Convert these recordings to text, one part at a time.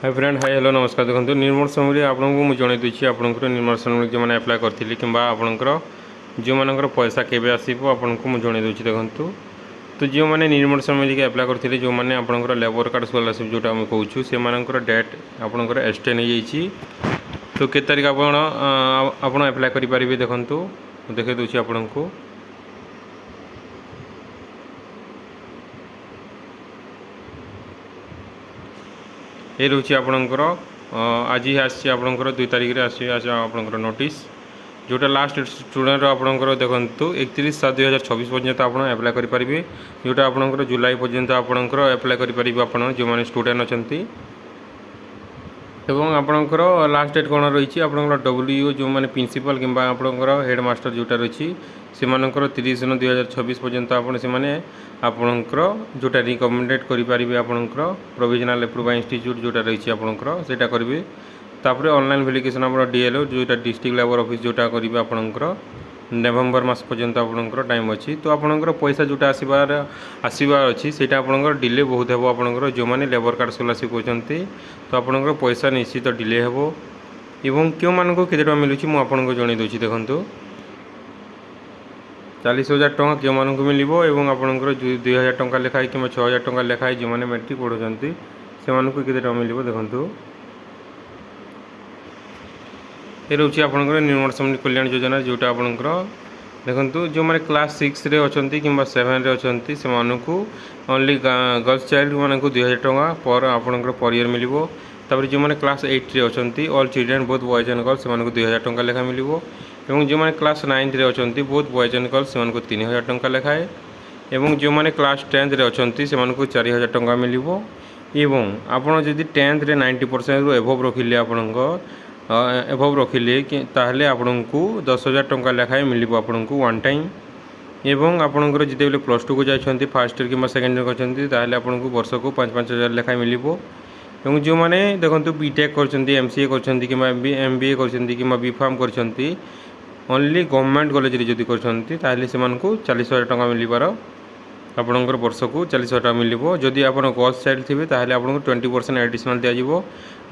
Hi friend hi hello नमस्कार। देखो निर्मल समय आपको मुझे जन दूसरी आपंकर निर्मल समय जो मैंने अप्लाई करी कि आपंकर जो मानकर पैसा केवे आसो आपको मुझे जन दूसरी। देखूँ तो जो मैंने निर्मल समय के अप्लाई करते जो मैंने आपंकर लेबर कार्ड स्कॉलरशिप जोटा आम कहूँ से डेट आपंकर एक्सटेंड हो जाइए। तो के तारीख आप अप्लाई करेंगे देखूँ देखे दूसरी आपन को ये रोचे आपणकर आज ही आसी आपणकर 2 तारिख आसी आपणकर नोटिस जोटा लास्ट स्टूडेंट आपणकर देखो 31/7/2026 पर्यंत आप अप्लाई करेंगे। जोटा आपणकर जुलाई पर्यंत आपणकर अप्लाई करेंगे आप जो मैंने स्टूडेंट अच्छा एवं आपणकर लास्ट डेट कौन रही आपणकर डब्ल्यू जो मैंने प्रिंसिपल कि आपणकर हेडमास्टर जोटा रही से 30/9/2026 पर्यंत आपणकर जोटा रिकमेंडेड करेंगे आपणकर प्रोविजनल अप्रूव इंस्टीट्यूट जोटा रही आपणकर सेटा करेंगे। तापर ऑनलाइन वेरिफिकेशन आप डीएलओ जोटा डिस्ट्रिक्ट लेबर ऑफिस जोटा करेंगे आपणकर नवेम्बर मास पर्यंत आपणकर टाइम अच्छी। तो आपणकर पैसा जोटा आसबार अच्छी से आपणकर डिले बहुत हे आपणकर जो मैंने लेबर कार्ड स्कॉलरशिप कहते तो आपणकर पैसा निश्चित डिले हे एवं क्यों मान को केते टका मिलूँ मुझे जन दूसरी। देखूँ 40,000 टଙ୍କା क्यों मानक मिल आपंकर 2,000 टଙ୍କା लेखाए कि 6,000 टଙ୍କା लेखाए जो मैंने मैट्रिक पढ़ुंट से केते टଙ୍କା मिल। देखूँ ये रोचे आपंकर निर्मल समय कल्याण योजना जोटा आपंकर देखो जो मैंने क्लास 6 रे अच्छा कि 7 रे अच्छा से ओनली गर्ल्स चाइल्ड मानक 2,000 टଙ୍କା पर आपंकर पर ईयर मिल। तापर जो मैंने क्लास 8 रे अच्छा all children both boys and girls से 2,000 टଙ୍କା लेखा मिल एवं जो मैंने क्लास 9 रे अच्छा बोथ बॉयज एंड गर्ल्स से 3,000 टଙ୍କା लेखाए एवं जो मैंने क्लास 10 रे अच्छा से 4,000 टଙ୍କା मिल एवं आपड़ जदि 10th रे 90% रु एभव रखिले आपणक एभव रखिले कि ताहले आपन को 10,000 टଙ୍କା लेखाए मिल आपन को वन टाइम एवं आपणकर जिते प्लस 2 को जाइए फास्ट ईयर कि सेकेंड ईयर करते ताहले आपन को वर्ष को 5-5 हज़ार लेखाए मिल एवं जो मैंने देखो बीटेक कर एमसीए कर एमबीए कर बीफार्म कर ओनली गवर्नमेंट कॉलेज रे जदि करछंती ताहले सेमान को 40,000 टଙ୍କା मिलबार आपणकर वर्ष को 40,000 टଙ୍କା मिल। जदि आप गर्ल्स चाइल्ड थे ताहले आपन को 20% एडिशनल दिज्व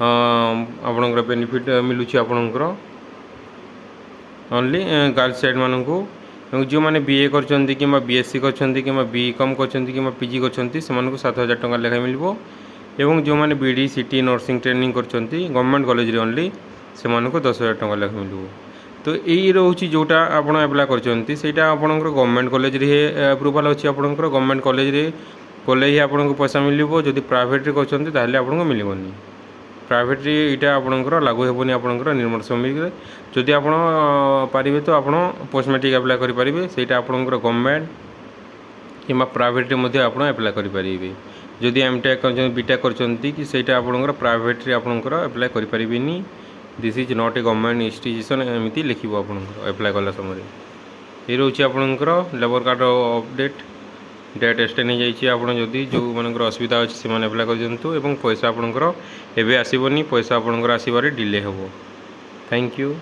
आपणकर बेनिफिट मिलूँ आपणकर ओनली गर्ल्स चाइल्ड मानक जो मैंने बीए कर बीएससी कर बीकॉम कर पीजी कर 7,000 टଙ୍କା लेखा मिल एवं जो मैंने बीडी सीटी नर्सिंग ट्रेनिंग कर गवर्नमेंट कॉलेज रे ओनली से 10,000 टଙ୍କା लेखा मिल। तो यही रोचे जोटा आप अप्लाई करटा आपंकर गवर्नमेंट कॉलेज रे अप्रूवाल अच्छी आपंकर गवर्नमेंट कॉलेज रे कले ही आपको पैसा मिल। जदि प्राइवेट रे करते आपको मिलनी प्राइवेट रे यहाँ आपंकर लागू हेनी आपंकर निर्मल समय जदि आप पारे तो आप पोस्ट मैट्रिक अप्लाई करेंगे से आपंकर गवर्नमेंट कि प्राइवेट रे आप अप्लाई करेंगे। जदि एमटेक बीटेक कर आपंकर प्राइवेट रे आपंकर अप्लाई करें this is not a government institution एमती लिखो आप अप्लाई कला समय ये रोचे आपंकर labour card update date extend हो जाइए। आपड़ जदि जो मानकर असुविधा अच्छी से अप्लाई कर दिंतु एवं पैसा आपंकर एवं आसबनी पैसा आपंकर आसबार डिले हे। Thank you.